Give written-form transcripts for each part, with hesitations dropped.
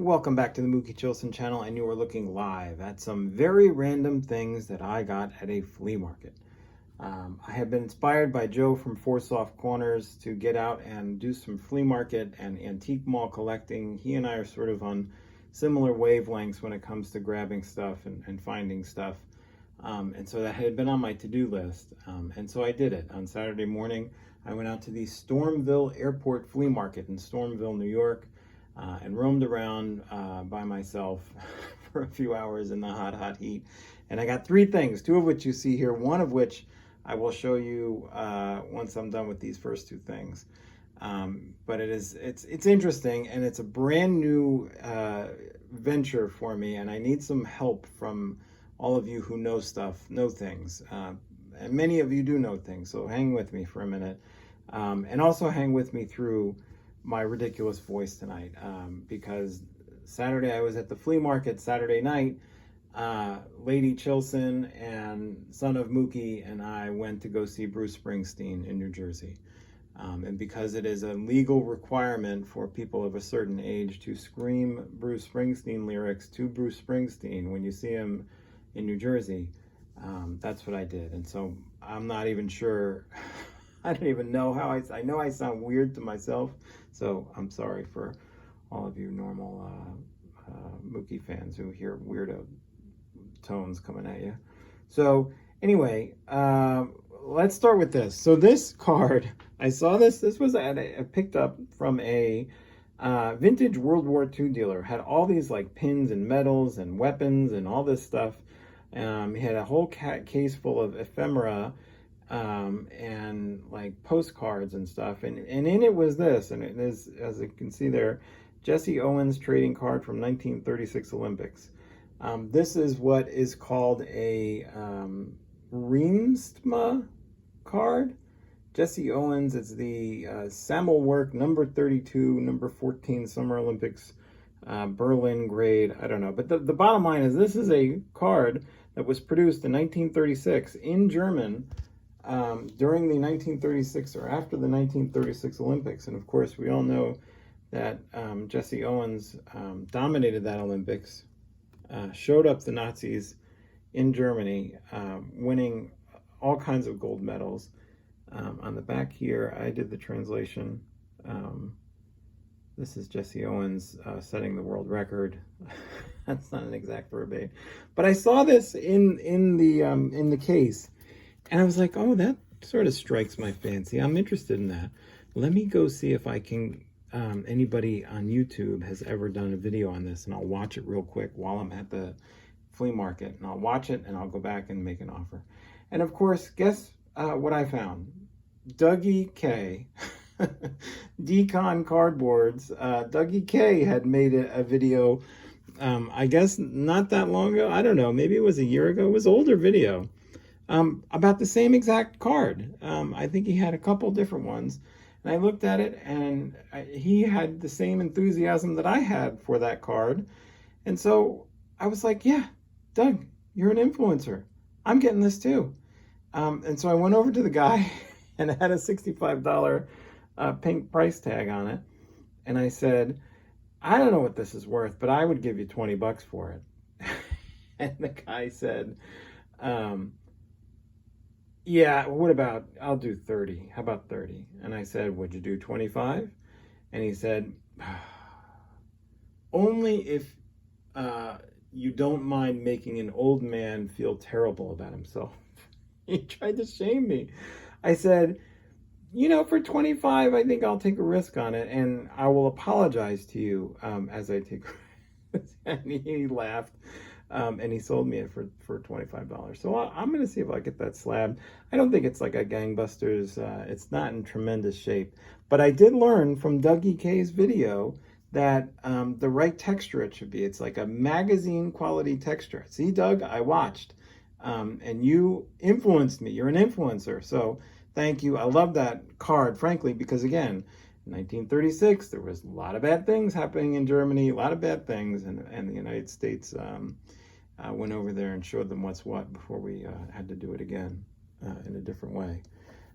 Welcome back to the Mookie Chilson channel, and you are looking live at some very random things that I got at a flea market. I have been inspired by Joe from Four Soft Corners to get out and do some flea market and antique mall collecting. He and I are sort of on similar wavelengths when it comes to grabbing stuff and finding stuff. And so that had been on my to-do list. And so I did it. On Saturday morning, I went out to the Stormville Airport Flea Market in Stormville, New York. And roamed around by myself for a few hours in the hot heat. And I got three things, two of which you see here, one of which I will show you once I'm done with these first two things. But it's interesting, and it's a brand new venture for me, and I need some help from all of you who know things. And many of you do know things, so hang with me for a minute. And also hang with me through my ridiculous voice tonight, because Saturday I was at the flea market Saturday night. Lady Chilson and son of Mookie and I went to go see Bruce Springsteen in New Jersey. And because it is a legal requirement for people of a certain age to scream Bruce Springsteen lyrics to Bruce Springsteen when you see him in New Jersey, that's what I did. And so I'm not even sure I don't even know how I know I sound weird to myself, so I'm sorry for all of you normal Mookie fans who hear weirdo tones coming at you. So anyway, let's start with this. So this card, I saw this was I picked up from a vintage World War II dealer. Had all these like pins and medals and weapons and all this stuff. He had a whole case full of ephemera, and like postcards and stuff, and in it was this, and it is, as you can see there, Jesse Owens trading card from 1936 Olympics. This is what is called a Riemsma card. Jesse Owens, it's the Samuel Work number 32, number 14 Summer Olympics, Berlin grade, I don't know, but the bottom line is this is a card that was produced in 1936 in German, during the 1936 or after the 1936 Olympics. And of course, we all know that Jesse Owens dominated that Olympics, showed up the Nazis in Germany, winning all kinds of gold medals. On the back here, I did the translation. This is Jesse Owens setting the world record. That's not an exact verbatim, but I saw this in the case. And I was like, oh, that sort of strikes my fancy. I'm interested in that. Let me go see if I can, anybody on YouTube has ever done a video on this, and I'll watch it real quick while I'm at the flea market. And I'll watch it, and I'll go back and make an offer. And of course, guess what I found? Dougie K. Decon Cardboards. Dougie K had made a video, I guess not that long ago. I don't know, maybe it was a year ago. It was an older video. About the same exact card. I think he had a couple different ones. And I looked at it, and he had the same enthusiasm that I had for that card. And so I was like, yeah, Doug, you're an influencer. I'm getting this too. And so I went over to the guy, and it had a $65 pink price tag on it. And I said, I don't know what this is worth, but I would give you $20 for it. And the guy said, yeah, what about, I'll do 30. How about 30? And I said, would you do 25? And he said, only if you don't mind making an old man feel terrible about himself. He tried to shame me. I said, you know, for 25, I think I'll take a risk on it, and I will apologize to you as I take a risk. And he laughed. And he sold me it for $25. So I'm going to see if I get that slab. I don't think it's like a gangbusters. It's not in tremendous shape. But I did learn from Dougie K's video that the right texture it should be. It's like a magazine quality texture. See, Doug, I watched. And you influenced me. You're an influencer. So thank you. I love that card, frankly, because again, in 1936, there was a lot of bad things happening in Germany, a lot of bad things, and the United States went over there and showed them what's what before we had to do it again in a different way.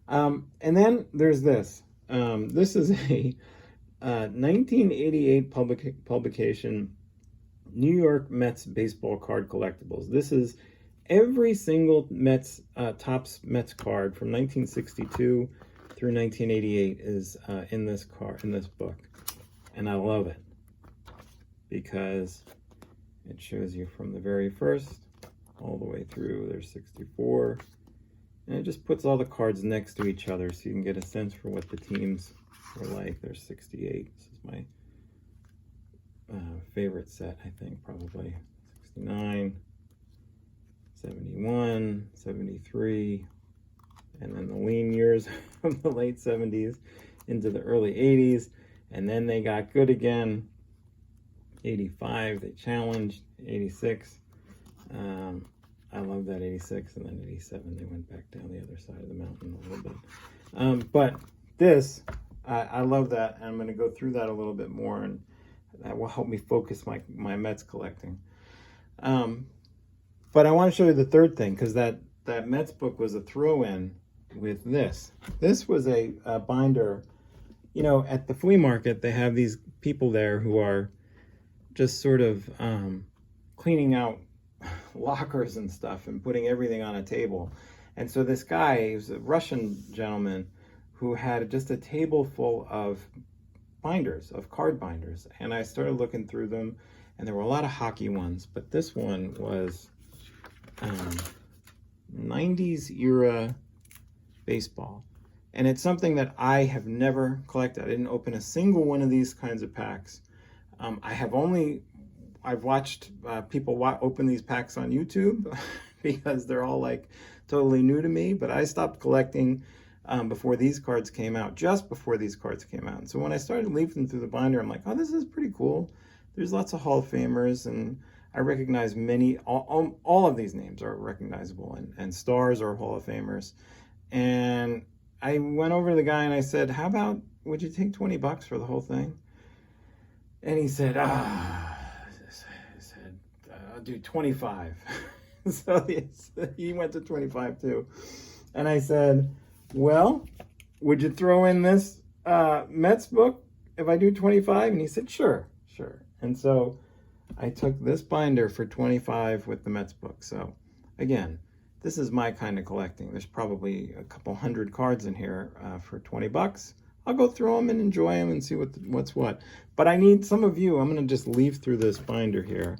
And then there's this. This is 1988 publication, New York Mets Baseball Card Collectibles. This is every single Mets, Topps Mets card from 1962 through 1988 is in this book. And I love it because it shows you from the very first all the way through. There's 64. And it just puts all the cards next to each other so you can get a sense for what the teams were like. There's 68. This is my favorite set, I think, probably. 69, 71, 73, and then the lean years of the late 70s into the early 80s. And then they got good again. 85, they challenged. 86. I love that 86, and then 87, they went back down the other side of the mountain a little bit. But this, I love that, and I'm going to go through that a little bit more, and that will help me focus my Mets collecting. But I want to show you the third thing, because that Mets book was a throw-in with this. This was a binder. You know, at the flea market, they have these people there who are just sort of cleaning out lockers and stuff and putting everything on a table. And so this guy, he was a Russian gentleman who had just a table full of binders, of card binders. And I started looking through them, and there were a lot of hockey ones, but this one was 90s era baseball. And it's something that I have never collected. I didn't open a single one of these kinds of packs. I've watched people open these packs on YouTube because they're all like totally new to me, but I stopped collecting before these cards came out, just before these cards came out. And so when I started leafing through the binder, I'm like, oh, this is pretty cool. There's lots of Hall of Famers, and I recognize all of these names are recognizable, and stars are Hall of Famers. And I went over to the guy and I said, how about, would you take $20 for the whole thing? And he said, I'll do 25. So he went to 25 too. And I said, well, would you throw in this Mets book if I do 25? And he said, sure. And so I took this binder for 25 with the Mets book. So again, this is my kind of collecting. There's probably a couple hundred cards in here for $20. I'll go through them and enjoy them and see what's what. But I need some of you. I'm going to just leaf through this binder here.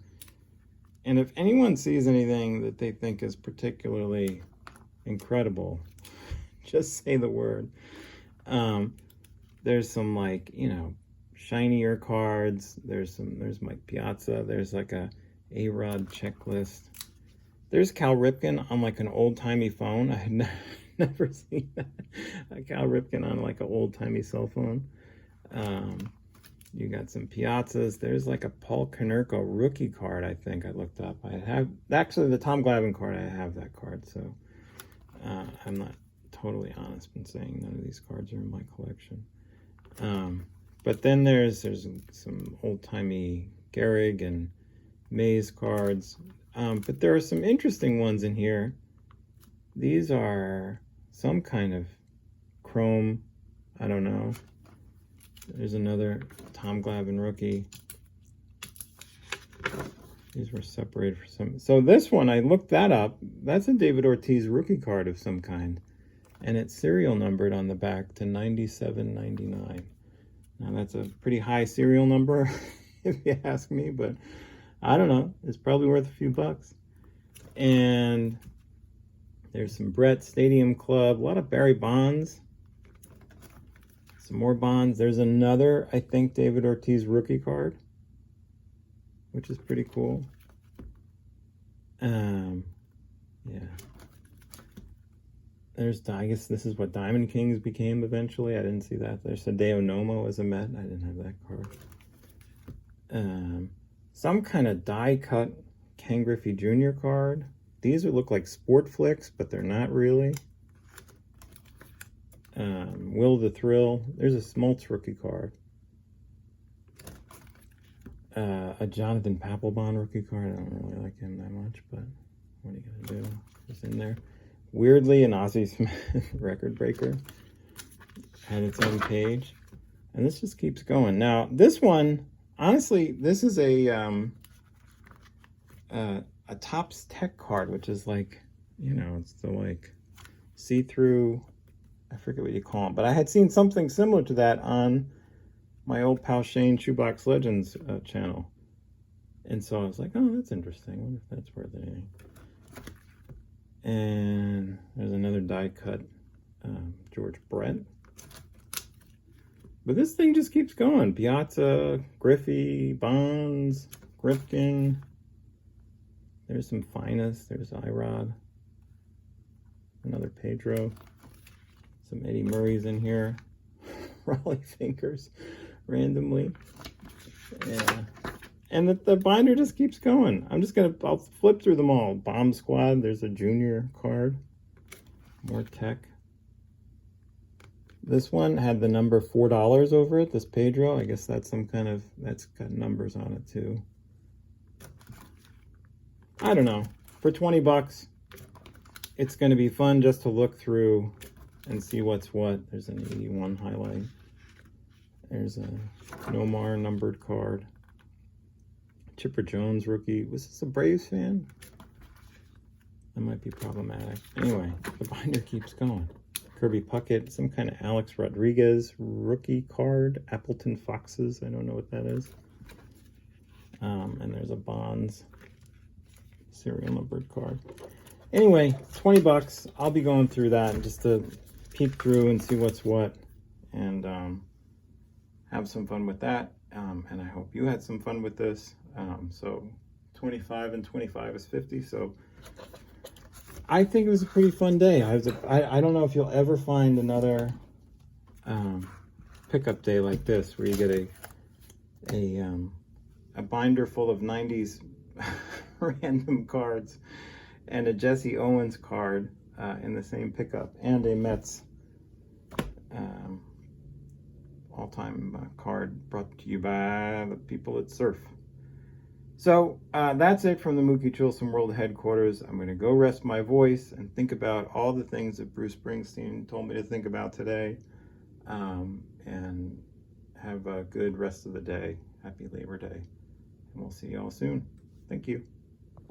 And if anyone sees anything that they think is particularly incredible, just say the word. There's some, like, you know, shinier cards. There's Mike Piazza. There's like a A-Rod checklist. There's Cal Ripken on like an old-timey phone. I had never seen that. Cal Ripken on like an old-timey cell phone. You got some Piazzas. There's like a Paul Konerko rookie card, I think I looked up. I have, actually, the Tom Glavine card, I have that card. So I'm not totally honest in saying none of these cards are in my collection. But then there's some old-timey Gehrig and Mays cards. But there are some interesting ones in here. These are some kind of chrome, I don't know. There's another Tom Glavine rookie. These were separated for some. So this one, I looked that up. That's a David Ortiz rookie card of some kind. And it's serial numbered on the back to 97.99. Now that's a pretty high serial number, if you ask me, but I don't know. It's probably worth a few bucks. And there's some Brett Stadium Club, a lot of Barry Bonds. Some more Bonds. There's another, I think, David Ortiz rookie card, which is pretty cool. Yeah. There's, I guess this is what Diamond Kings became eventually. I didn't see that. There's Hideo Nomo as a Met. I didn't have that card. Some kind of die-cut Ken Griffey Jr. card. These look like Sport Flicks, but they're not really. Will the Thrill. There's a Smoltz rookie card. A Jonathan Papelbon rookie card. I don't really like him that much, but what are you going to do? It's in there. Weirdly, an Ozzie Smith record breaker. Had its own page. And this just keeps going. Now, this one, honestly, this is a Topps Tech card, which is like, you know, it's the like see-through, I forget what you call it, but I had seen something similar to that on my old pal Shane Shoebox Legends channel. And so I was like, oh, that's interesting. I wonder if that's worth anything. And there's another die cut George Brett. But this thing just keeps going. Piazza, Griffey, Bonds, Grifkin. There's some Finest. There's Irod. Another Pedro. Some Eddie Murray's in here. Raleigh Fingers randomly. Yeah. And the binder just keeps going. I'll flip through them all. Bomb Squad. There's a junior card. More Tech. This one had the number $4 over it, this Pedro. I guess that's some kind of, that's got numbers on it too. I don't know. For 20 bucks, it's going to be fun just to look through and see what's what. There's an 81 highlight. There's a Nomar numbered card. Chipper Jones rookie. Was this a Braves fan? That might be problematic. Anyway, the binder keeps going. Kirby Puckett, some kind of Alex Rodriguez rookie card. Appleton Foxes, I don't know what that is. And there's a Bonds serial numbered card. Anyway, 20 bucks. I'll be going through that just to peek through and see what's what, and have some fun with that. And I hope you had some fun with this. So 25 and 25 is 50. So I think it was a pretty fun day. I don't know if you'll ever find another pickup day like this where you get a binder full of 90s random cards and a Jesse Owens card in the same pickup, and a Mets all-time card brought to you by the people at Surf. So that's it from the Mookie Chilson World Headquarters. I'm going to go rest my voice and think about all the things that Bruce Springsteen told me to think about today, and have a good rest of the day. Happy Labor Day. And we'll see y'all soon. Thank you.